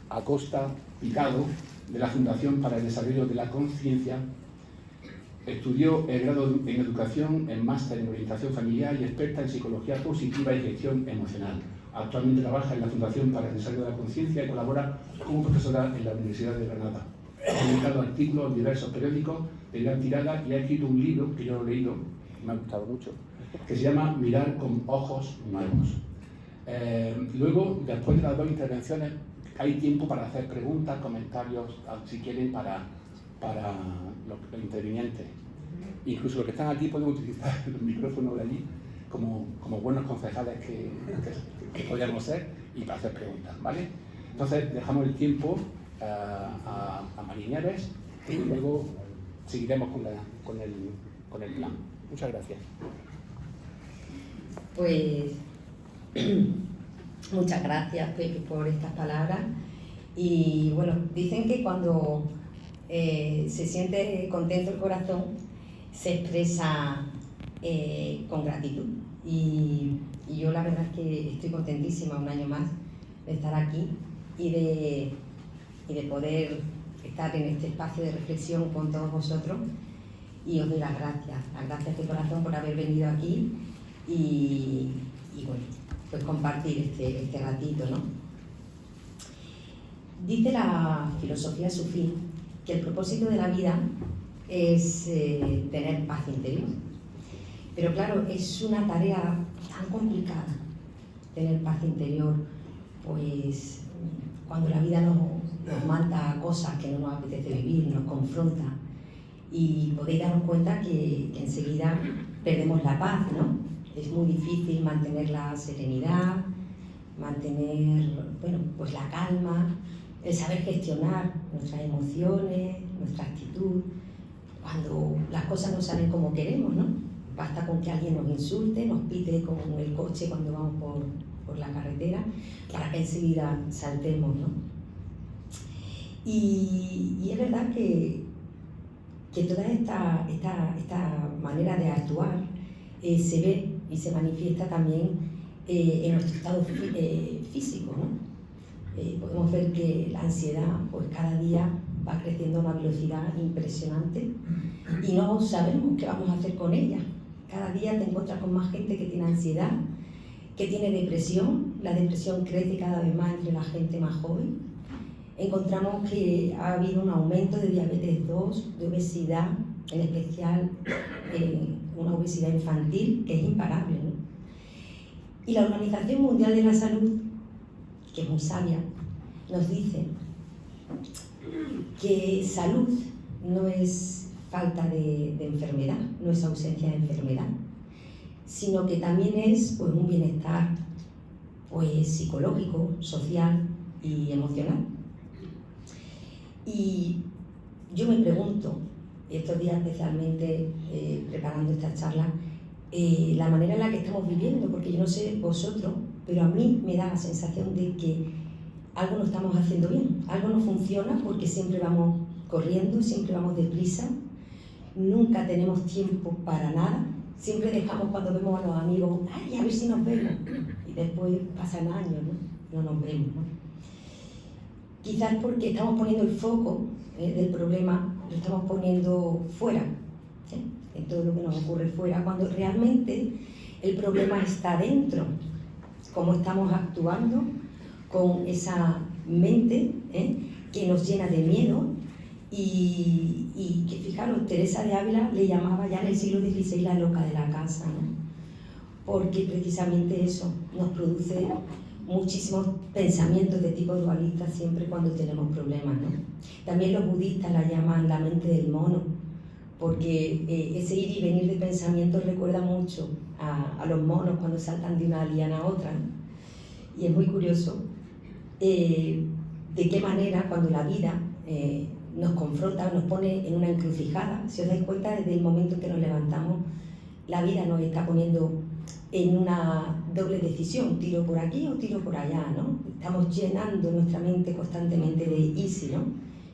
Acosta Picado, de la Fundación para el Desarrollo de la Conciencia. Estudió el grado en Educación, en máster en Orientación Familiar y experta en Psicología Positiva y Gestión Emocional. Actualmente trabaja en la Fundación para el Desarrollo de la Conciencia y colabora como profesora en la Universidad de Granada. Ha publicado artículos en diversos periódicos de gran tirada y ha escrito un libro que yo lo he leído, y me ha gustado mucho, que se llama Mirar con ojos nuevos. Luego, después de las dos intervenciones, hay tiempo para hacer preguntas, comentarios, si quieren, para los intervinientes. Incluso los que están aquí pueden utilizar el micrófono de allí como buenos concejales que podríamos ser y para hacer preguntas, ¿vale? Entonces, dejamos el tiempo a María Nieves y luego seguiremos con el plan. Muchas gracias. Pues muchas gracias, Pepe, por estas palabras. Y bueno, dicen que cuando se siente contento el corazón, se expresa con gratitud. Y yo la verdad es que estoy contentísima un año más de estar aquí y de poder estar en este espacio de reflexión con todos vosotros. Y os doy las gracias de corazón por haber venido aquí y bueno, pues compartir este ratito, ¿no? Dice la filosofía sufí que el propósito de la vida es tener paz interior. Pero claro, es una tarea tan complicada tener paz interior, pues cuando la vida nos manda cosas que no nos apetece vivir, nos confronta, y podéis daros cuenta que enseguida perdemos la paz, ¿no? Es muy difícil mantener la serenidad, mantener, bueno, pues la calma, el saber gestionar nuestras emociones, nuestra actitud, cuando las cosas no salen como queremos, ¿no? Basta con que alguien nos insulte, nos pite con el coche cuando vamos por la carretera, para que enseguida saltemos, ¿no? Y es verdad que toda esta manera de actuar se ve y se manifiesta también en nuestro estado físico, ¿no? Podemos ver que la ansiedad pues cada día va creciendo a una velocidad impresionante y no sabemos qué vamos a hacer con ella. Cada día te encuentras con más gente que tiene ansiedad, que tiene depresión. La depresión crece cada vez más entre la gente más joven. Encontramos que ha habido un aumento de diabetes 2, de obesidad, en especial una obesidad infantil que es imparable, ¿no? Y la Organización Mundial de la Salud, que es muy sabia, nos dice que salud no es falta de enfermedad, no es ausencia de enfermedad, sino que también es pues, un bienestar pues, psicológico, social y emocional. Y yo me pregunto, estos días especialmente preparando esta charla, la manera en la que estamos viviendo, porque yo no sé vosotros, pero a mí me da la sensación de que algo no estamos haciendo bien, algo no funciona porque siempre vamos corriendo, siempre vamos deprisa, nunca tenemos tiempo para nada, siempre dejamos cuando vemos a los amigos, ¡ay, a ver si nos vemos! Y después pasan años, ¿no? No nos vemos, ¿no? Quizás porque estamos poniendo el foco del problema, lo estamos poniendo fuera, en todo lo que nos ocurre fuera, cuando realmente el problema está dentro. Cómo estamos actuando con esa mente que nos llena de miedo y que, fijaros, Teresa de Ávila le llamaba ya en el siglo XVI la loca de la casa, ¿no? Porque precisamente eso nos produce muchísimos pensamientos de tipo dualista siempre cuando tenemos problemas, ¿no? También los budistas la llaman la mente del mono, porque ese ir y venir de pensamientos recuerda mucho a los monos cuando saltan de una liana a otra, ¿no? Y es muy curioso de qué manera cuando la vida nos confronta, nos pone en una encrucijada, si os dais cuenta, desde el momento en que nos levantamos, la vida nos está poniendo en una doble decisión, tiro por aquí o tiro por allá, ¿no? Estamos llenando nuestra mente constantemente de y si, ¿no?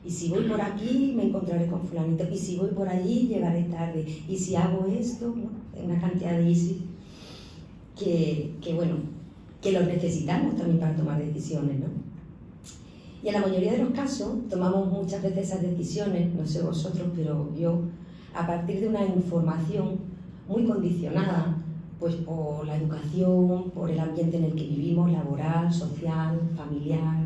Y si voy por aquí me encontraré con fulanito, y si voy por allí llegaré tarde, y si hago esto, ¿no? Una cantidad de easy que bueno, que los necesitamos también para tomar decisiones, ¿no? Y en la mayoría de los casos tomamos muchas veces esas decisiones, no sé vosotros, pero yo, a partir de una información muy condicionada, pues por la educación, por el ambiente en el que vivimos, laboral, social, familiar,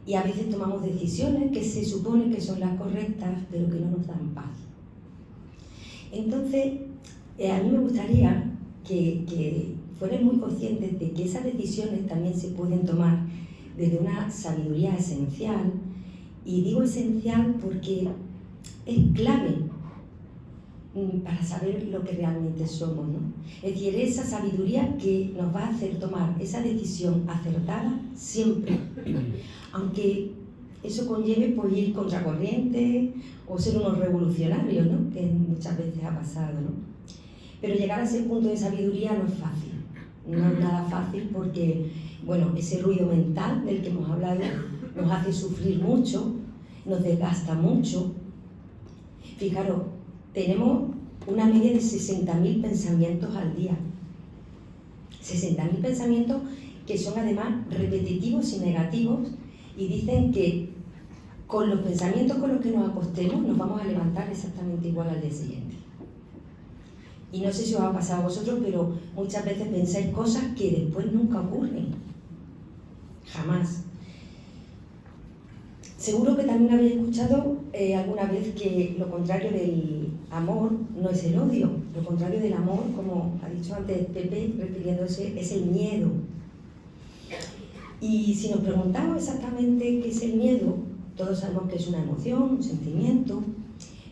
y a veces tomamos decisiones que se supone que son las correctas, pero que no nos dan paz. Entonces, a mí me gustaría que fueran muy conscientes de que esas decisiones también se pueden tomar desde una sabiduría esencial, y digo esencial porque es clave para saber lo que realmente somos, ¿no? Es decir, esa sabiduría que nos va a hacer tomar esa decisión acertada siempre, aunque eso conlleve pues, ir contracorriente o ser unos revolucionarios, ¿no? Que muchas veces ha pasado, ¿no? Pero llegar a ese punto de sabiduría no es fácil, no es nada fácil porque, bueno, ese ruido mental del que hemos hablado nos hace sufrir mucho, nos desgasta mucho. Fijaros, tenemos una media de 60.000 pensamientos al día. 60.000 pensamientos que son además repetitivos y negativos, y dicen que con los pensamientos con los que nos acostemos nos vamos a levantar exactamente igual al día siguiente. Y no sé si os ha pasado a vosotros, pero muchas veces pensáis cosas que después nunca ocurren. Jamás. Seguro que también habéis escuchado alguna vez que lo contrario del amor no es el odio. Lo contrario del amor, como ha dicho antes Pepe, refiriéndose, es el miedo. Y si nos preguntamos exactamente qué es el miedo, todos sabemos que es una emoción, un sentimiento,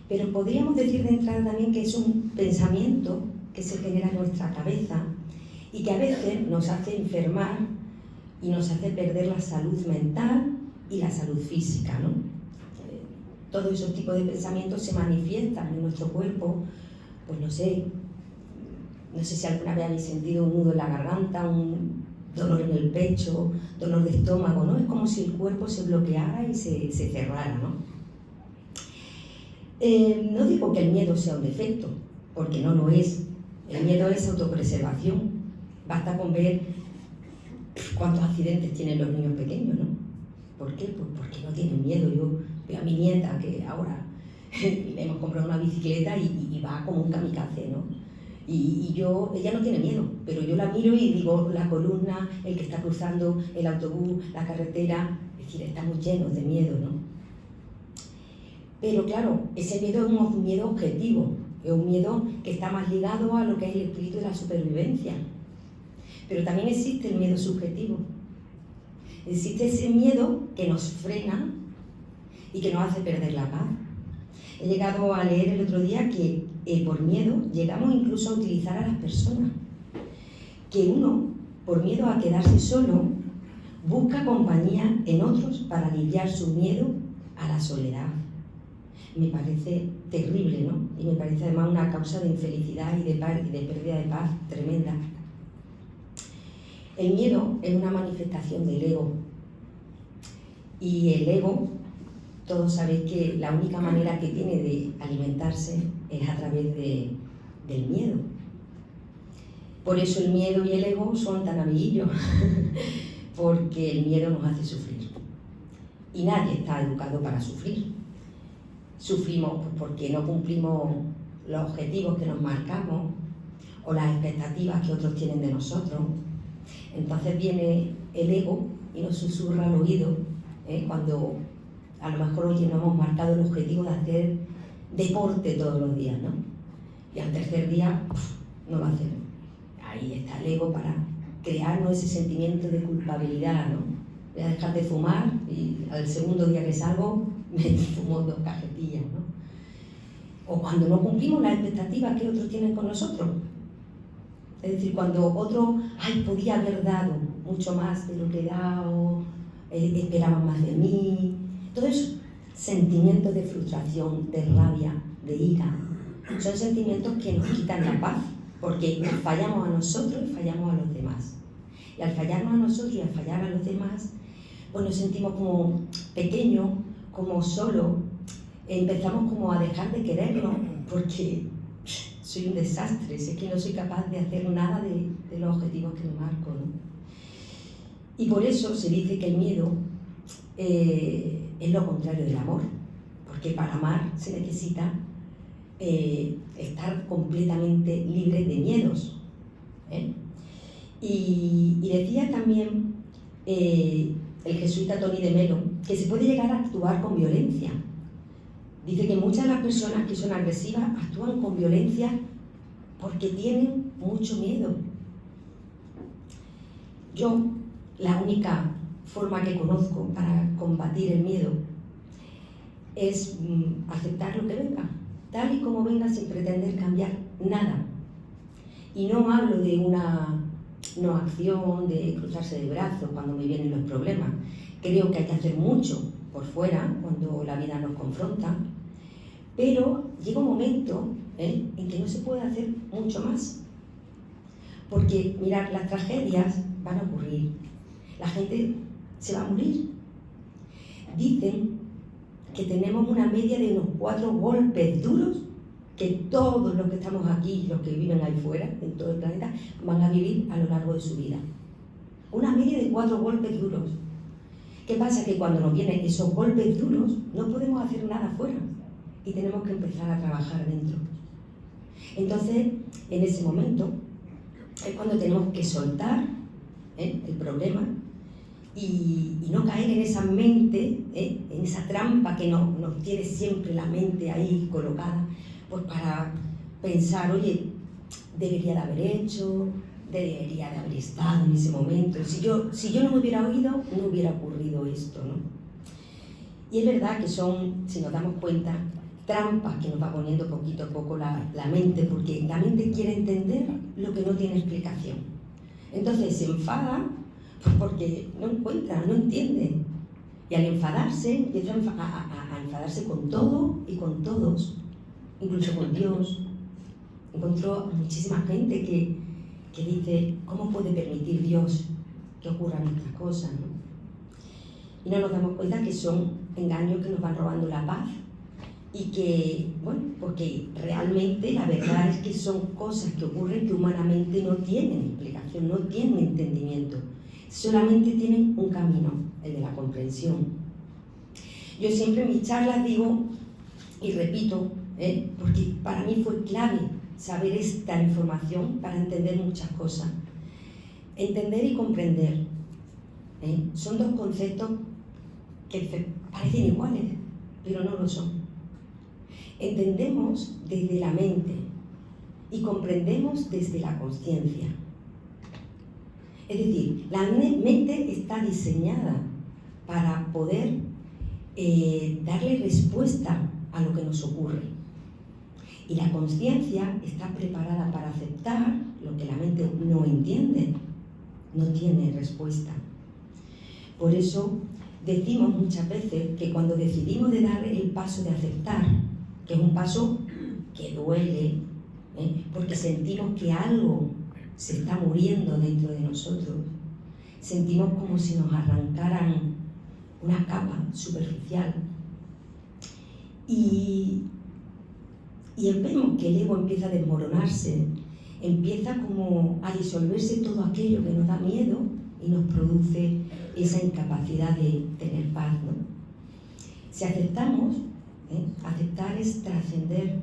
pero podríamos decir de entrada también que es un pensamiento que se genera en nuestra cabeza y que a veces nos hace enfermar y nos hace perder la salud mental y la salud física, ¿no? Todos esos tipos de pensamientos se manifiestan en nuestro cuerpo, pues no sé si alguna vez habéis sentido un nudo en la garganta, un dolor en el pecho, dolor de estómago, ¿no? Es como si el cuerpo se bloqueara y se cerrara, ¿no? No digo que el miedo sea un defecto, porque no lo es. El miedo es autopreservación. Basta con ver cuántos accidentes tienen los niños pequeños, ¿no? ¿Por qué? Pues porque no tienen miedo. Yo veo a mi nieta que ahora le hemos comprado una bicicleta y va como un kamikaze, ¿no? Ella no tiene miedo, pero yo la miro y digo, la columna, el que está cruzando el autobús, la carretera, es decir, estamos llenos de miedo, ¿no? Pero claro, ese miedo es un miedo objetivo, es un miedo que está más ligado a lo que es el espíritu de la supervivencia. Pero también existe el miedo subjetivo. Existe ese miedo que nos frena y que nos hace perder la paz. He llegado a leer el otro día que por miedo llegamos incluso a utilizar a las personas. Que uno, por miedo a quedarse solo, busca compañía en otros para aliviar su miedo a la soledad. Me parece terrible, ¿no? Y me parece además una causa de infelicidad y de pérdida de paz tremenda. El miedo es una manifestación del ego. Y el ego, todos sabéis que la única manera que tiene de alimentarse es a través del miedo. Por eso el miedo y el ego son tan amiguillos, porque el miedo nos hace sufrir. Y nadie está educado para sufrir. Sufrimos porque no cumplimos los objetivos que nos marcamos o las expectativas que otros tienen de nosotros. Entonces viene el ego y nos susurra al oído, cuando a lo mejor hoy no hemos marcado el objetivo de hacer deporte todos los días, ¿no? Y al tercer día no lo hacemos. Ahí está el ego para crearnos ese sentimiento de culpabilidad, ¿no? Voy a dejar de fumar y al segundo día que salgo me fumo 2 cajetillas, ¿no? O cuando no cumplimos las expectativas que otros tienen con nosotros. Es decir, cuando otro, podía haber dado mucho más de lo que he dado, esperaban más de mí. Todos esos sentimientos de frustración, de rabia, de ira, son sentimientos que nos quitan la paz, porque nos fallamos a nosotros y fallamos a los demás. Y al fallarnos a nosotros y al fallar a los demás, pues nos sentimos como pequeños, como solos, empezamos como a dejar de querernos, porque soy un desastre, sé que no soy capaz de hacer nada de los objetivos que me marco, ¿no? Y por eso se dice que el miedo es lo contrario del amor, porque para amar se necesita estar completamente libre de miedos. Y decía también el jesuita Tony de Melo que se puede llegar a actuar con violencia. Dice que muchas de las personas que son agresivas actúan con violencia porque tienen mucho miedo. Yo, la única forma que conozco para combatir el miedo es aceptar lo que venga, tal y como venga, sin pretender cambiar nada. Y no hablo de una no acción, de cruzarse de brazos cuando me vienen los problemas. Creo que hay que hacer mucho por fuera cuando la vida nos confronta, pero llega un momento en que no se puede hacer mucho más. Porque, mirad, las tragedias van a ocurrir, la gente se va a morir. Dicen que tenemos una media de unos 4 golpes duros que todos los que estamos aquí, los que viven ahí fuera, en todo el planeta, van a vivir a lo largo de su vida. Una media de 4 golpes duros. ¿Qué pasa? Que cuando nos vienen esos golpes duros, no podemos hacer nada fuera y tenemos que empezar a trabajar dentro. Entonces, en ese momento, es cuando tenemos que soltar el problema y no caer en esa mente, en esa trampa que nos tiene siempre la mente ahí colocada, pues para pensar, oye, debería de haber hecho, debería de haber estado en ese momento. Si yo no me hubiera oído, no hubiera ocurrido esto, ¿no? Y es verdad que son, si nos damos cuenta, trampas que nos va poniendo poquito a poco la mente, porque la mente quiere entender lo que no tiene explicación. Entonces se enfada pues porque no encuentra, no entiende. Y al enfadarse, empieza a enfadarse con todo y con todos, incluso con Dios. Encontró muchísima gente que dice, ¿cómo puede permitir Dios que ocurran estas cosas, ¿no? Y no nos damos cuenta que son engaños que nos van robando la paz y que, bueno, porque realmente la verdad es que son cosas que ocurren que humanamente no tienen explicación, no tienen entendimiento, solamente tienen un camino, el de la comprensión. Yo siempre en mis charlas digo y repito, porque para mí fue clave saber esta información para entender muchas cosas. Entender y comprender son dos conceptos que parecen iguales, pero no lo son. Entendemos desde la mente y comprendemos desde la conciencia. Es decir, la mente está diseñada para poder darle respuesta a lo que nos ocurre. Y la conciencia está preparada para aceptar lo que la mente no entiende, no tiene respuesta. Por eso decimos muchas veces que cuando decidimos de dar el paso de aceptar, que es un paso que duele, porque sentimos que algo se está muriendo dentro de nosotros, sentimos como si nos arrancaran una capa superficial y vemos que el ego empieza a desmoronarse, empieza como a disolverse todo aquello que nos da miedo y nos produce esa incapacidad de tener paz, ¿no? Si aceptamos, aceptar es trascender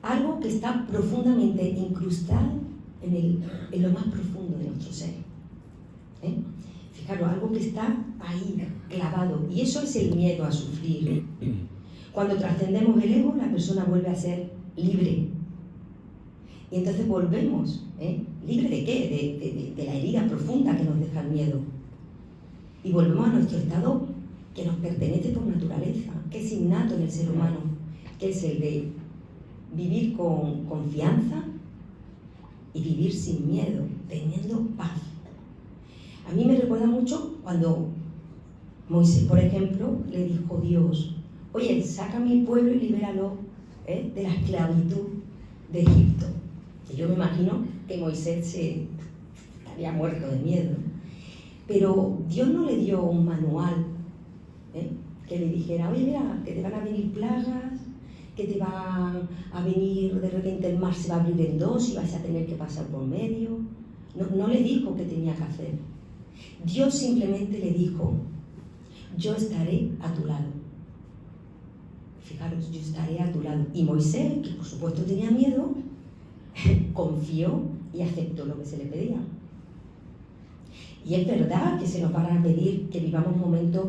algo que está profundamente incrustado en lo más profundo de nuestro ser. Fijaros, algo que está ahí clavado, y eso es el miedo a sufrir. Cuando trascendemos el ego, la persona vuelve a ser libre. Y entonces volvemos, ¿libre de qué? De la herida profunda que nos deja el miedo. Y volvemos a nuestro estado que nos pertenece por naturaleza, que es innato en el ser humano, que es el de vivir con confianza y vivir sin miedo, teniendo paz. A mí me recuerda mucho cuando Moisés, por ejemplo, le dijo a Dios, oye, saca a mi pueblo y libéralo de la esclavitud de Egipto. Y yo me imagino que Moisés se había muerto de miedo. Pero Dios no le dio un manual que le dijera, oye, mira, que te van a venir plagas, que te va a venir, de repente el mar se va a abrir en dos y vas a tener que pasar por medio. No le dijo qué tenía que hacer. Dios simplemente le dijo, yo estaré a tu lado. Fijaros, yo estaré a tu lado. Y Moisés, que por supuesto tenía miedo, confió y aceptó lo que se le pedía. Y es verdad que se nos van a pedir que vivamos momentos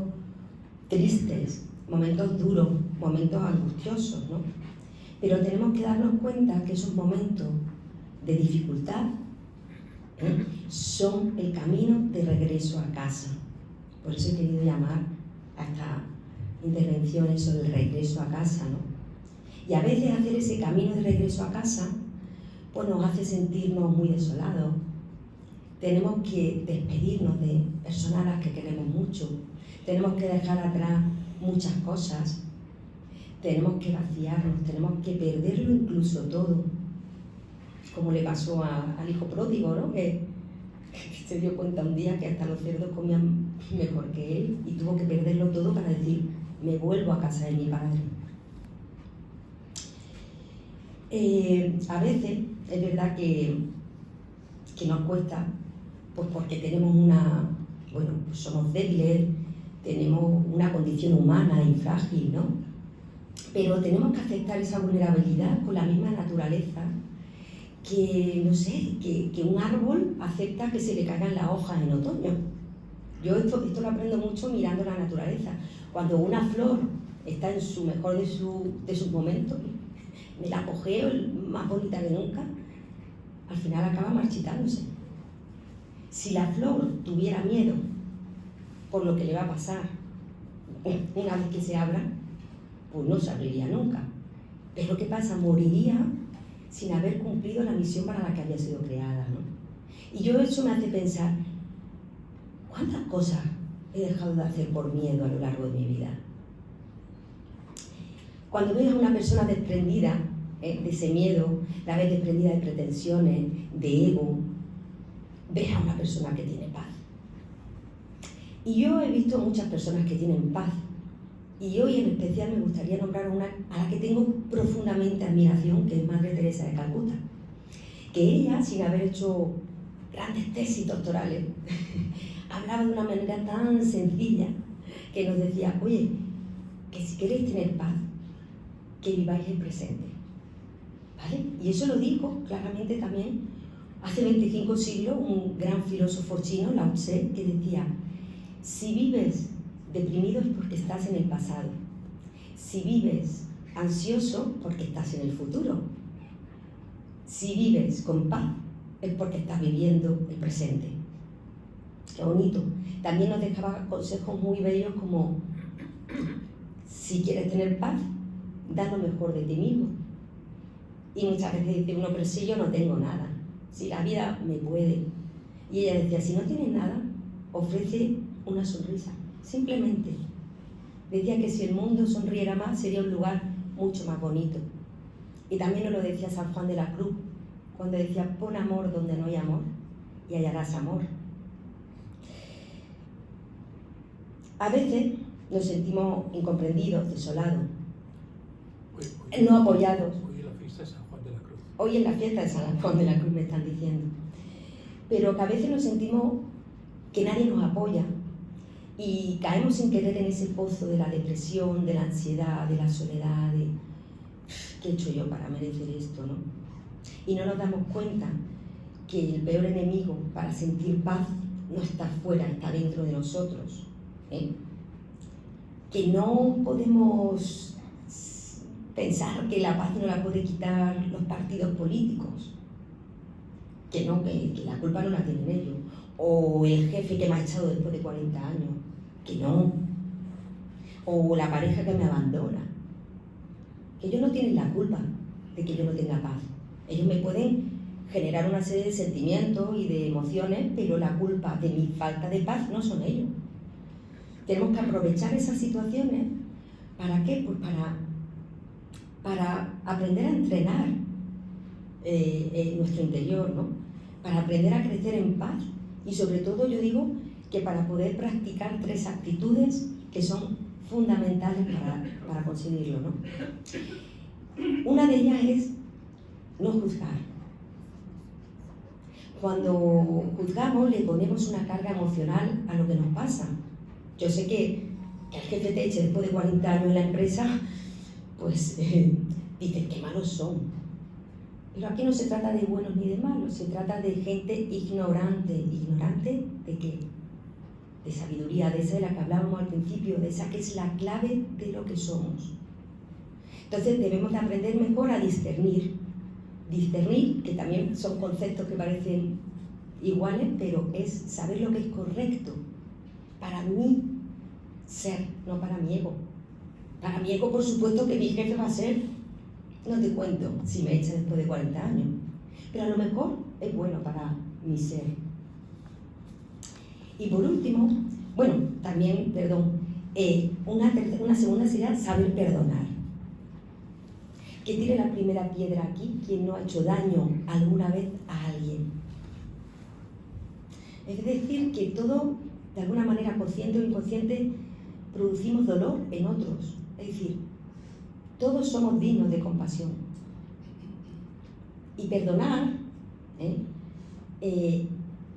tristes, momentos duros, momentos angustiosos, ¿no? Pero tenemos que darnos cuenta que esos momentos de dificultad son el camino de regreso a casa. Por eso he querido llamar a esta intervención eso del regreso a casa, ¿no? Y a veces hacer ese camino de regreso a casa pues nos hace sentirnos muy desolados. Tenemos que despedirnos de personas a las que queremos mucho. Tenemos que dejar atrás muchas cosas. Tenemos que vaciarnos, tenemos que perderlo incluso todo. Como le pasó al hijo pródigo, ¿no? Que se dio cuenta un día que hasta los cerdos comían mejor que él y tuvo que perderlo todo para decir, me vuelvo a casa de mi padre. A veces es verdad que nos cuesta, pues porque tenemos somos débiles, tenemos una condición humana y frágil, ¿no? Pero tenemos que aceptar esa vulnerabilidad con la misma naturaleza que, no sé, que un árbol acepta que se le caigan las hojas en otoño. Yo esto lo aprendo mucho mirando la naturaleza. Cuando una flor está en su mejor de sus momentos, me la apogeo, más bonita que nunca, al final acaba marchitándose. Si la flor tuviera miedo por lo que le va a pasar una vez que se abra, pues no se abriría nunca. Pero ¿qué pasa? Moriría sin haber cumplido la misión para la que había sido creada, ¿no? Y eso me hace pensar, ¿cuántas cosas he dejado de hacer por miedo a lo largo de mi vida? Cuando ves a una persona desprendida de ese miedo, la ves desprendida de pretensiones, de ego, ves a una persona que tiene paz. Y yo he visto muchas personas que tienen paz. Y hoy en especial me gustaría nombrar una a la que tengo profundamente admiración, que es Madre Teresa de Calcuta. Que ella, sin haber hecho grandes tesis doctorales, hablaba de una manera tan sencilla que nos decía, oye, que si queréis tener paz, que viváis el presente. ¿Vale? Y eso lo dijo claramente también hace 25 siglos un gran filósofo chino, Lao Tse, que decía, si vives deprimido es porque estás en el pasado. Si vives ansioso, porque estás en el futuro. Si vives con paz, es porque estás viviendo el presente. Qué bonito. También nos dejaba consejos muy bellos como, si quieres tener paz, da lo mejor de ti mismo. Y muchas veces dice uno, pero si yo no tengo nada, si la vida me puede. Y ella decía, si no tienes nada, ofrece una sonrisa. Simplemente decía que si el mundo sonriera más sería un lugar mucho más bonito. Y también nos lo decía San Juan de la Cruz cuando decía, pon amor donde no hay amor y hallarás amor. A veces nos sentimos incomprendidos, desolados, no apoyados. Hoy es la fiesta de San Juan de la Cruz. Hoy es la fiesta de San Juan de la Cruz, me están diciendo. Pero que a veces nos sentimos que nadie nos apoya y caemos sin querer en ese pozo de la depresión, de la ansiedad, de la soledad, de ¿qué he hecho yo para merecer esto, no? Y no nos damos cuenta que el peor enemigo para sentir paz no está fuera, está dentro de nosotros, ¿eh? Que no podemos pensar que la paz no la puede quitar los partidos políticos, que no, que la culpa no la tienen ellos, o el jefe que me ha echado después de 40 años, que no, o la pareja que me abandona, que ellos no tienen la culpa de que yo no tenga paz. Ellos me pueden generar una serie de sentimientos y de emociones, pero la culpa de mi falta de paz no son ellos. Tenemos que aprovechar esas situaciones, ¿para qué? Pues para aprender a entrenar nuestro interior, ¿no? Para aprender a crecer en paz y sobre todo yo digo que para poder practicar 3 actitudes que son fundamentales para conseguirlo, ¿no? Una de ellas es no juzgar. Cuando juzgamos le ponemos una carga emocional a lo que nos pasa. Yo sé que que el jefe te eche después de 40 años en la empresa, pues dices, qué malos son. Pero aquí no se trata de buenos ni de malos, se trata de gente ignorante. ¿Ignorante de qué? De sabiduría, de esa de la que hablábamos al principio, de esa que es la clave de lo que somos. Entonces debemos de aprender mejor a discernir. Discernir, que también son conceptos que parecen iguales, pero es saber lo que es correcto para mí ser, no para mi ego. Para mi ego, por supuesto, que mi jefe va a ser, no te cuento, si me echa después de 40 años, pero a lo mejor es bueno para mi ser. Y por último, bueno, también, una segunda sería saber perdonar. Que tire la primera piedra aquí quien no ha hecho daño alguna vez a alguien. Es decir, que todo, de alguna manera, consciente o inconsciente, producimos dolor en otros. Es decir, todos somos dignos de compasión. Y perdonar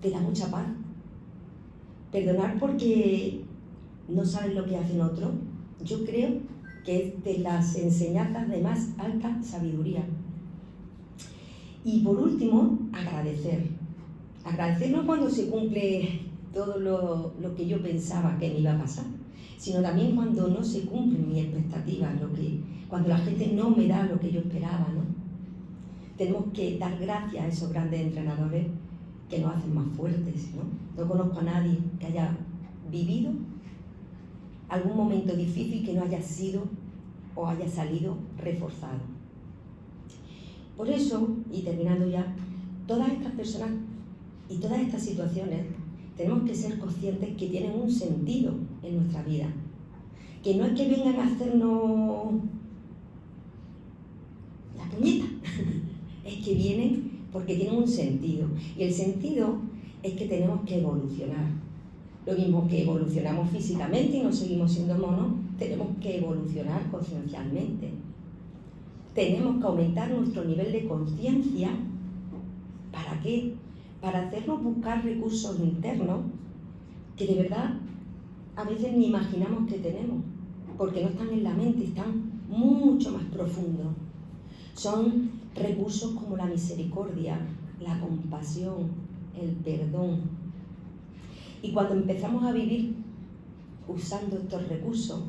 te da mucha paz. Perdonar porque no sabes lo que hacen otros, yo creo que es de las enseñanzas de más alta sabiduría. Y por último, agradecer. Agradecer no cuando se cumple todo lo que yo pensaba que me iba a pasar, sino también cuando no se cumplen mis expectativas, cuando la gente no me da lo que yo esperaba, ¿no? Tenemos que dar gracias a esos grandes entrenadores que nos hacen más fuertes, ¿no? No conozco a nadie que haya vivido algún momento difícil que no haya sido o haya salido reforzado. Por eso, y terminando ya, todas estas personas y todas estas situaciones tenemos que ser conscientes que tienen un sentido en nuestra vida, que no es que vengan a hacernos la puñeta, es que vienen porque tienen un sentido, y el sentido es que tenemos que evolucionar. Lo mismo que evolucionamos físicamente y no seguimos siendo monos, tenemos que evolucionar conciencialmente. Tenemos que aumentar nuestro nivel de conciencia. ¿Para qué? Para hacernos buscar recursos internos que de verdad a veces ni imaginamos que tenemos, porque no están en la mente, están mucho más profundos. Son recursos como la misericordia, la compasión, el perdón. Y cuando empezamos a vivir usando estos recursos,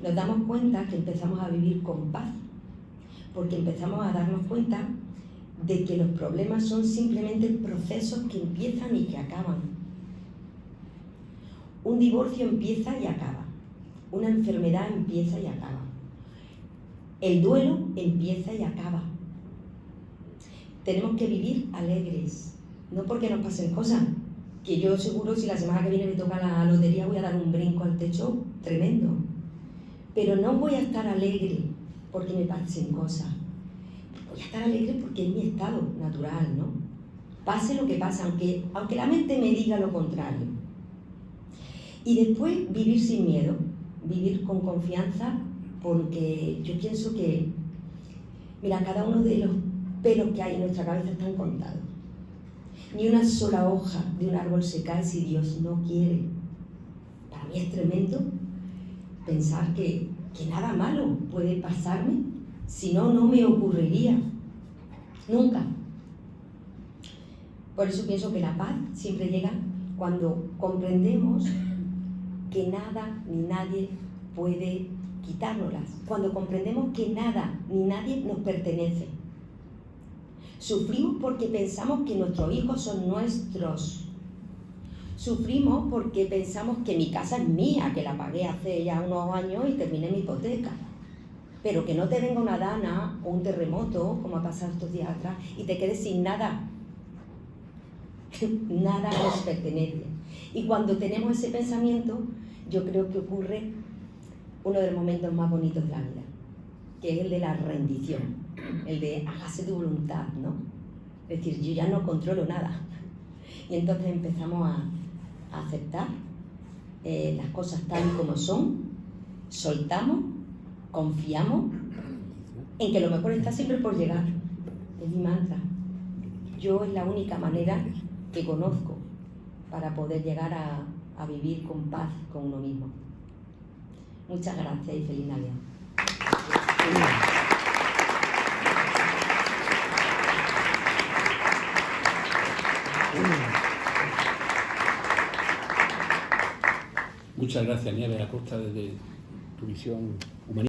nos damos cuenta que empezamos a vivir con paz, porque empezamos a darnos cuenta de que los problemas son simplemente procesos que empiezan y que acaban. Un divorcio empieza y acaba. Una enfermedad empieza y acaba. El duelo empieza y acaba. Tenemos que vivir alegres, no porque nos pasen cosas, que yo seguro si la semana que viene me toca la lotería voy a dar un brinco al techo tremendo. Pero no voy a estar alegre porque me pasen cosas. Voy a estar alegre porque es mi estado natural, ¿no? Pase lo que pase, aunque la mente me diga lo contrario. Y después vivir sin miedo, vivir con confianza, porque yo pienso que, mira, cada uno de los pelos que hay en nuestra cabeza están contados. Ni una sola hoja de un árbol se cae si Dios no quiere. Para mí es tremendo pensar que nada malo puede pasarme, si no, no me ocurriría. Nunca. Por eso pienso que la paz siempre llega cuando comprendemos que nada ni nadie puede quitárnoslas. Cuando comprendemos que nada ni nadie nos pertenece. Sufrimos porque pensamos que nuestros hijos son nuestros. Sufrimos porque pensamos que mi casa es mía, que la pagué hace ya unos años y terminé mi hipoteca. Pero que no te venga una dana o un terremoto, como ha pasado estos días atrás, y te quedes sin nada. Nada nos pertenece. Y cuando tenemos ese pensamiento, yo creo que ocurre uno de los momentos más bonitos de la vida, que es el de la rendición, el de hágase tu voluntad, ¿no? Es decir, yo ya no controlo nada. Y entonces empezamos a aceptar las cosas tal y como son, soltamos, confiamos en que lo mejor está siempre por llegar. Es mi mantra. Yo es la única manera que conozco para poder llegar a vivir con paz con uno mismo. Muchas gracias y feliz Navidad. Muchas gracias, Nieves Acosta, desde tu visión